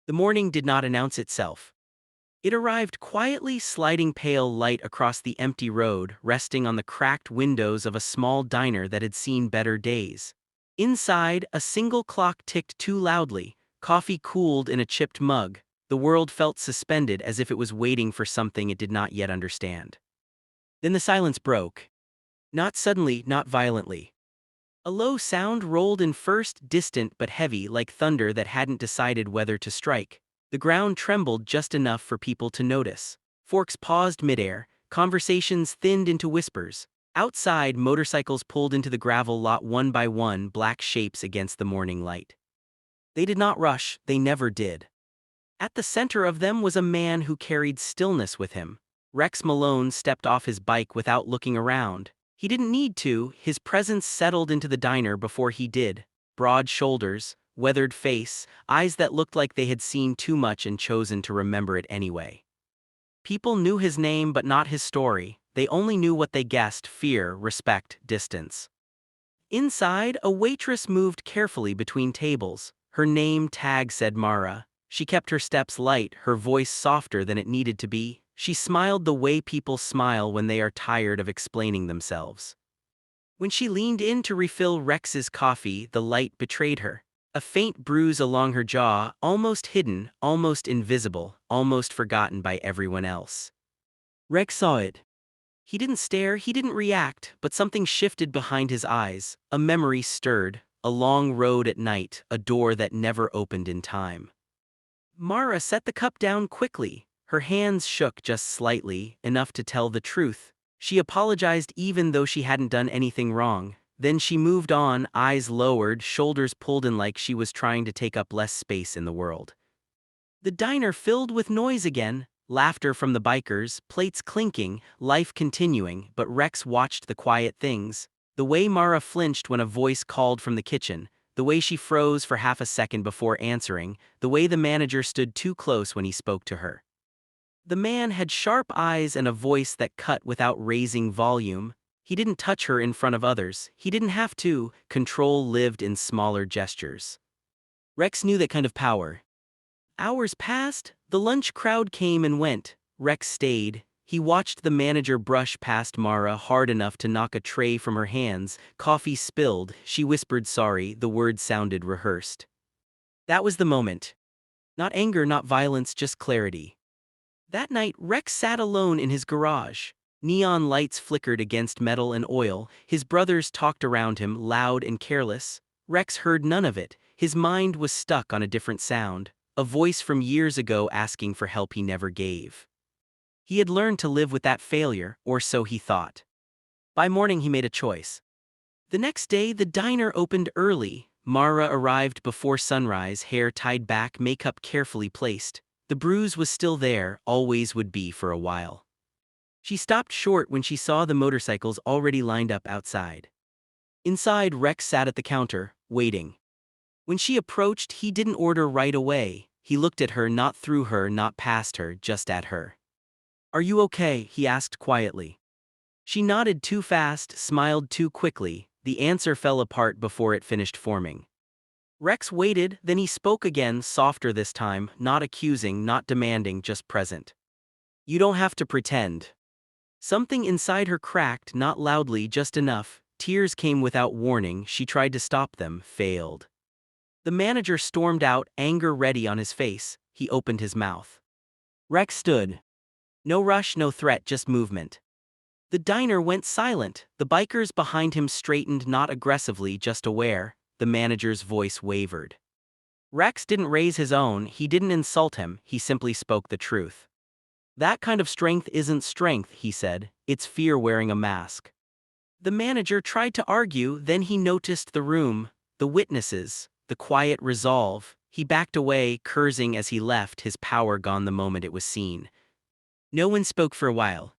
The morning did not announce itself. It arrived quietly, sliding pale light across the empty road, resting on the cracked windows of a small diner that had seen better days. Inside, a single clock ticked too loudly, coffee cooled in a chipped mug. The world felt suspended as if it was waiting for something it did not yet understand. Then the silence broke. Not suddenly, not violently. A low sound rolled in first, distant but heavy, like thunder that hadn't decided whether to strike. The ground trembled just enough for people to notice. Forks paused midair, conversations thinned into whispers. Outside, motorcycles pulled into the gravel lot one by one, black shapes against the morning light. They did not rush, they never did. At the center of them was a man who carried stillness with him. Rex Malone stepped off his bike without looking around. He didn't need to, his presence settled into the diner before he did. Broad shoulders, weathered face, eyes that looked like they had seen too much and chosen to remember it anyway. People knew his name but not his story. They only knew what they guessed: fear, respect, distance. Inside, a waitress moved carefully between tables. Her name tag said Mara. She kept her steps light, her voice softer than it needed to be. She smiled the way people smile when they are tired of explaining themselves. When she leaned in to refill Rex's coffee, the light betrayed her. A faint bruise along her jaw, almost hidden, almost invisible, almost forgotten by everyone else. Rex saw it. He didn't stare, he didn't react, but something shifted behind his eyes. A memory stirred, a long road at night, a door that never opened in time. Mara set the cup down quickly. Her hands shook just slightly, enough to tell the truth. She apologized even though she hadn't done anything wrong. Then she moved on, eyes lowered, shoulders pulled in like she was trying to take up less space in the world. The diner filled with noise again, laughter from the bikers, plates clinking, life continuing, but Rex watched the quiet things. The way Mara flinched when a voice called from the kitchen, the way she froze for half a second before answering, the way the manager stood too close when he spoke to her. The man had sharp eyes and a voice that cut without raising volume. He didn't touch her in front of others. He didn't have to. Control lived in smaller gestures. Rex knew that kind of power. Hours passed. The lunch crowd came and went. Rex stayed. He watched the manager brush past Mara hard enough to knock a tray from her hands. Coffee spilled. She whispered sorry. The words sounded rehearsed. That was the moment. Not anger, not violence, just clarity. That night, Rex sat alone in his garage. Neon lights flickered against metal and oil. His brothers talked around him, loud and careless. Rex heard none of it. His mind was stuck on a different sound, a voice from years ago asking for help he never gave. He had learned to live with that failure, or so he thought. By morning, he made a choice. The next day, the diner opened early. Mara arrived before sunrise, hair tied back, makeup carefully placed. The bruise was still there, always would be for a while. She stopped short when she saw the motorcycles already lined up outside. Inside, Rex sat at the counter, waiting. When she approached, he didn't order right away. He looked at her, not through her, not past her, just at her. "Are you okay?" he asked quietly. She nodded too fast, smiled too quickly. The answer fell apart before it finished forming. Rex waited, then he spoke again, softer this time, not accusing, not demanding, just present. "You don't have to pretend." Something inside her cracked, not loudly, just enough. Tears came without warning. She tried to stop them, failed. The manager stormed out, anger ready on his face. He opened his mouth. Rex stood. No rush, no threat, just movement. The diner went silent. The bikers behind him straightened, not aggressively, just aware. The manager's voice wavered. Rex didn't raise his own, he didn't insult him, he simply spoke the truth. "That kind of strength isn't strength," he said, "it's fear wearing a mask." The manager tried to argue, then he noticed the room, the witnesses, the quiet resolve. He backed away, cursing as he left, his power gone the moment it was seen. No one spoke for a while.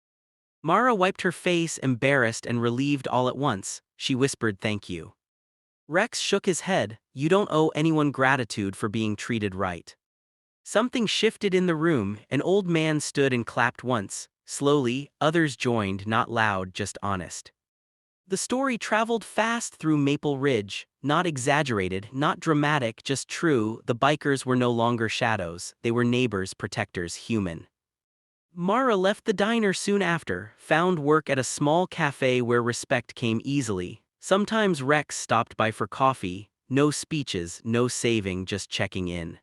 Mara wiped her face, embarrassed and relieved all at once. She whispered, "Thank you." Rex shook his head. "You don't owe anyone gratitude for being treated right." Something shifted in the room. An old man stood and clapped once. Slowly, others joined, not loud, just honest. The story traveled fast through Maple Ridge. Not exaggerated, not dramatic, just true. The bikers were no longer shadows, they were neighbors, protectors, human. Mara left the diner soon after, found work at a small cafe where respect came easily. Sometimes Rex stopped by for coffee, no speeches, no saving, just checking in.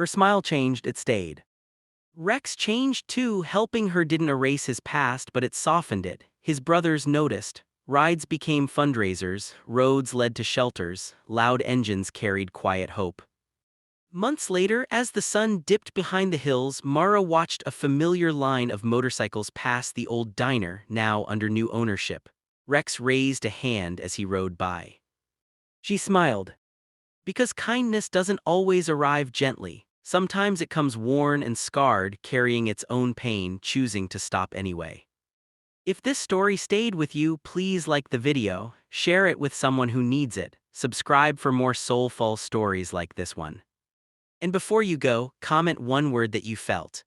Her smile changed, it stayed. Rex changed too, helping her didn't erase his past but it softened it. His brothers noticed. Rides became fundraisers, roads led to shelters, loud engines carried quiet hope. Months later, as the sun dipped behind the hills, Mara watched a familiar line of motorcycles pass the old diner, now under new ownership. Rex raised a hand as he rode by. She smiled. Because kindness doesn't always arrive gently. Sometimes it comes worn and scarred, carrying its own pain, choosing to stop anyway. If this story stayed with you, please like the video, share it with someone who needs it, subscribe for more soulful stories like this one. And before you go, comment one word that you felt.